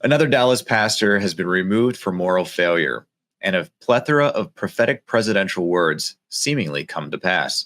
Another Dallas pastor has been removed for moral failure, and a plethora of prophetic presidential words seemingly come to pass.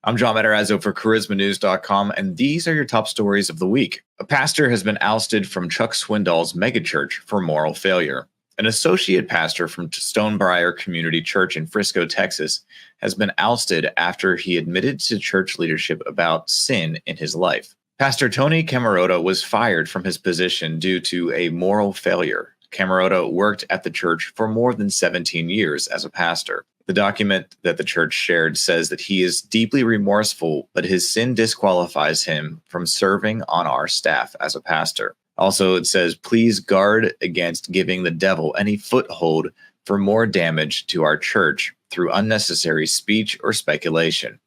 I'm John Matarazzo for charismanews.com, and these are your top stories of the week. A pastor has been ousted from Chuck Swindoll's megachurch for moral failure. An associate pastor from Stonebriar Community Church in Frisco, Texas, has been ousted after he admitted to church leadership about sin in his life. Pastor Tony Camarota was fired from his position due to a moral failure. Camarota worked at the church for more than 17 years as a pastor. The document that the church shared says that he is deeply remorseful, but his sin disqualifies him from serving on our staff as a pastor. Also, it says, please guard against giving the devil any foothold for more damage to our church through unnecessary speech or speculation.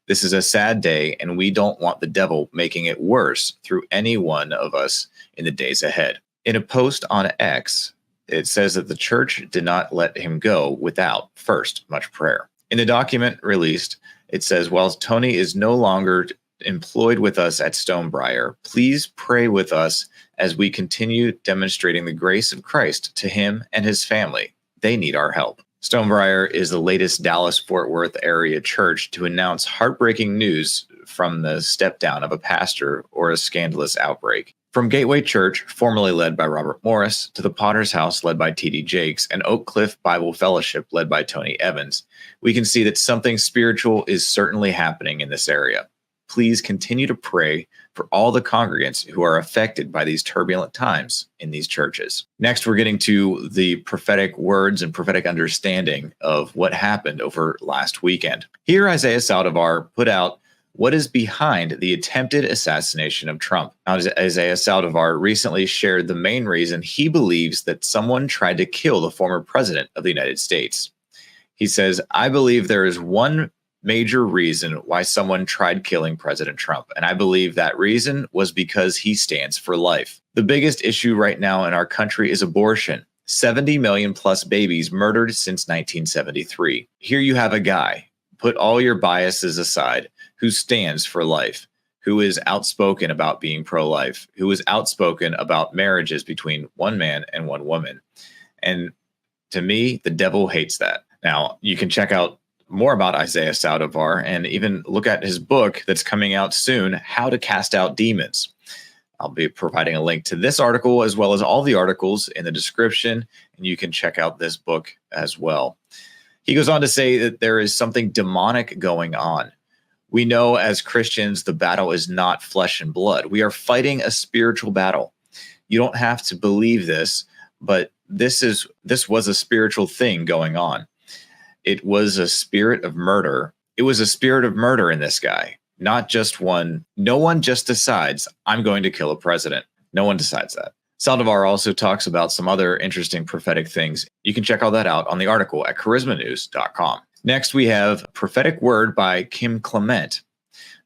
This is a sad day, and we don't want the devil making it worse through any one of us in the days ahead. In a post on X, it says that the church did not let him go without, first, much prayer. In the document released, it says, while Tony is no longer employed with us at Stonebriar, please pray with us as we continue demonstrating the grace of Christ to him and his family. They need our help. Stonebriar is the latest Dallas-Fort Worth area church to announce heartbreaking news from the step-down of a pastor or a scandalous outbreak. From Gateway Church, formerly led by Robert Morris, to the Potter's House led by T.D. Jakes, and Oak Cliff Bible Fellowship led by Tony Evans, we can see that something spiritual is certainly happening in this area. Please continue to pray for all the congregants who are affected by these turbulent times in these churches. Next, we're getting to the prophetic words and prophetic understanding of what happened over last weekend. Here, Isaiah Saldivar put out what is behind the attempted assassination of Trump. Now, Isaiah Saldivar recently shared the main reason he believes that someone tried to kill the former president of the United States. He says, I believe there is one major reason why someone tried killing President Trump, and I believe that reason was because he stands for life. The biggest issue right now in our country is abortion. 70 million plus babies murdered since 1973. Here you have a guy, put all your biases aside, who stands for life, who is outspoken about being pro-life, who is outspoken about marriages between one man and one woman. And to me, the devil hates that. Now, you can check out more about Isaiah Saldivar and even look at his book that's coming out soon, How to Cast Out Demons. I'll be providing a link to this article as well as all the articles in the description, and you can check out this book as well. He goes on to say that there is something demonic going on. We know as Christians, the battle is not flesh and blood. We are fighting a spiritual battle. You don't have to believe this, but this was a spiritual thing going on. It was a spirit of murder. It was a spirit of murder in this guy, not just one. No one just decides, I'm going to kill a president. No one decides that. Saldivar also talks about some other interesting prophetic things. You can check all that out on the article at charismanews.com. Next, we have Prophetic Word by Kim Clement.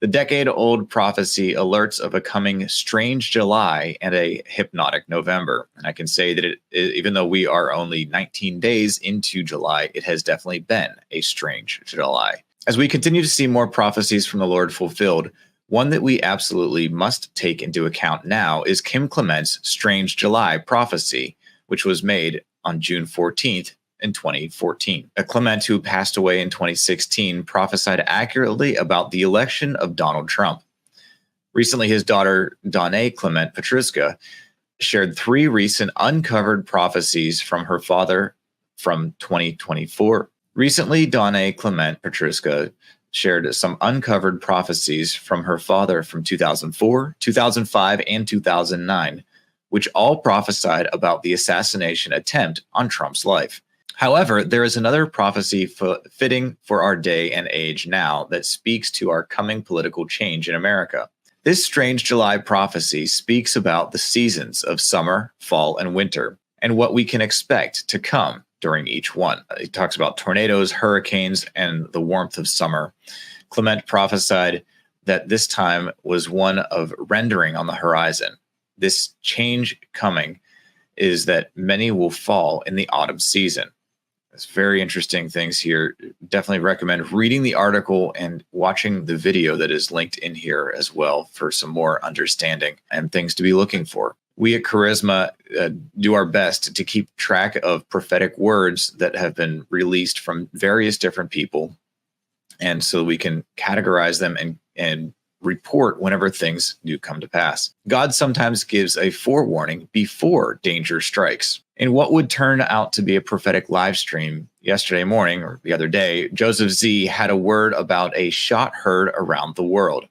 The decade-old prophecy alerts of a coming strange July and a hypnotic November. And I can say that even though we are only 19 days into July, it has definitely been a strange July. As we continue to see more prophecies from the Lord fulfilled, one that we absolutely must take into account now is Kim Clement's Strange July prophecy, which was made on June 14th, in 2014. Clement, who passed away in 2016, prophesied accurately about the election of Donald Trump. Recently, his daughter, Donna Clement Petruska, shared 3 recent uncovered prophecies from her father from 2024. Recently, Donna Clement Petruska shared some uncovered prophecies from her father from 2004, 2005, and 2009, which all prophesied about the assassination attempt on Trump's life. However, there is another prophecy fitting for our day and age now that speaks to our coming political change in America. This strange July prophecy speaks about the seasons of summer, fall, and winter, and what we can expect to come during each one. It talks about tornadoes, hurricanes, and the warmth of summer. Clement prophesied that this time was one of rendering on the horizon. This change coming is that many will fall in the autumn season. It's very interesting things here. Definitely recommend reading the article and watching the video that is linked in here as well for some more understanding and things to be looking for. We at Charisma do our best to keep track of prophetic words that have been released from various different people, and so we can categorize them and report whenever things do come to pass. God sometimes gives a forewarning before danger strikes. In what would turn out to be a prophetic live stream yesterday morning or the other day, Joseph Z had a word about a shot heard around the world.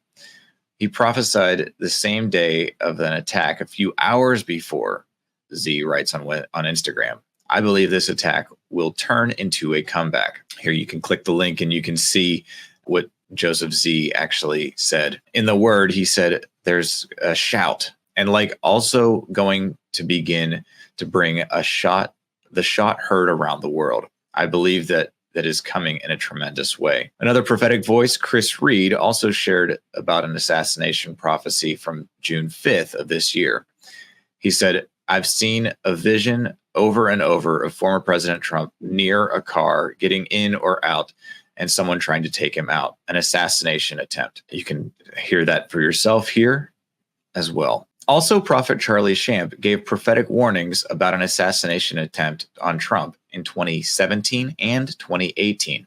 He prophesied the same day of an attack a few hours before. Z writes on Instagram, I believe this attack will turn into a comeback. Here you can click the link and you can see what Joseph Z actually said. In the word, he said there's a shout, and like also going to begin to bring the shot heard around the world. I believe that is coming in a tremendous way. Another prophetic voice, Chris Reed, also shared about an assassination prophecy from June 5th of this year. He said, I've seen a vision over and over of former President Trump near a car getting in or out and someone trying to take him out, an assassination attempt. You can hear that for yourself here as well. Also, Prophet Charlie Shamp gave prophetic warnings about an assassination attempt on Trump in 2017 and 2018.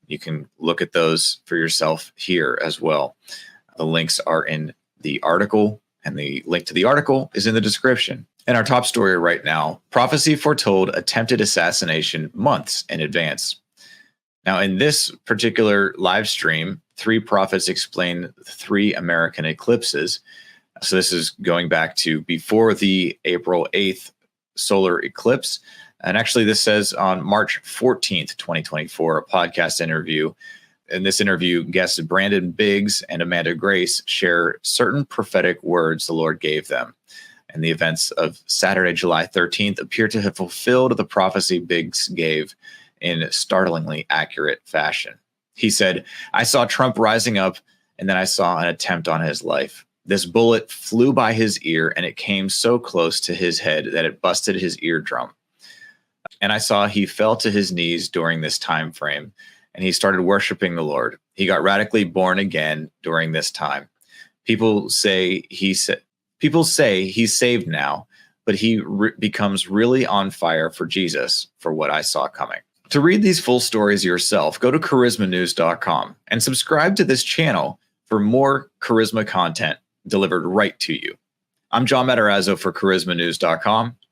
You can look at those for yourself here as well. The links are in the article, and the link to the article is in the description. And our top story right now, prophecy foretold attempted assassination months in advance. Now, in this particular live stream, 3 prophets explain the 3 American eclipses. So this is going back to before the April 8th solar eclipse. And actually, this says on March 14th, 2024, a podcast interview. In this interview, guests Brandon Biggs and Amanda Grace share certain prophetic words the Lord gave them. And the events of Saturday, July 13th appear to have fulfilled the prophecy Biggs gave in startlingly accurate fashion. He said, I saw Trump rising up, and then I saw an attempt on his life. This bullet flew by his ear, and it came so close to his head that it busted his eardrum. And I saw he fell to his knees during this time frame, and he started worshiping the Lord. He got radically born again during this time. People say he's saved now, but he becomes really on fire for Jesus for what I saw coming. To read these full stories yourself, go to charismanews.com and subscribe to this channel for more charisma content delivered right to you. I'm John Matarazzo for charismanews.com.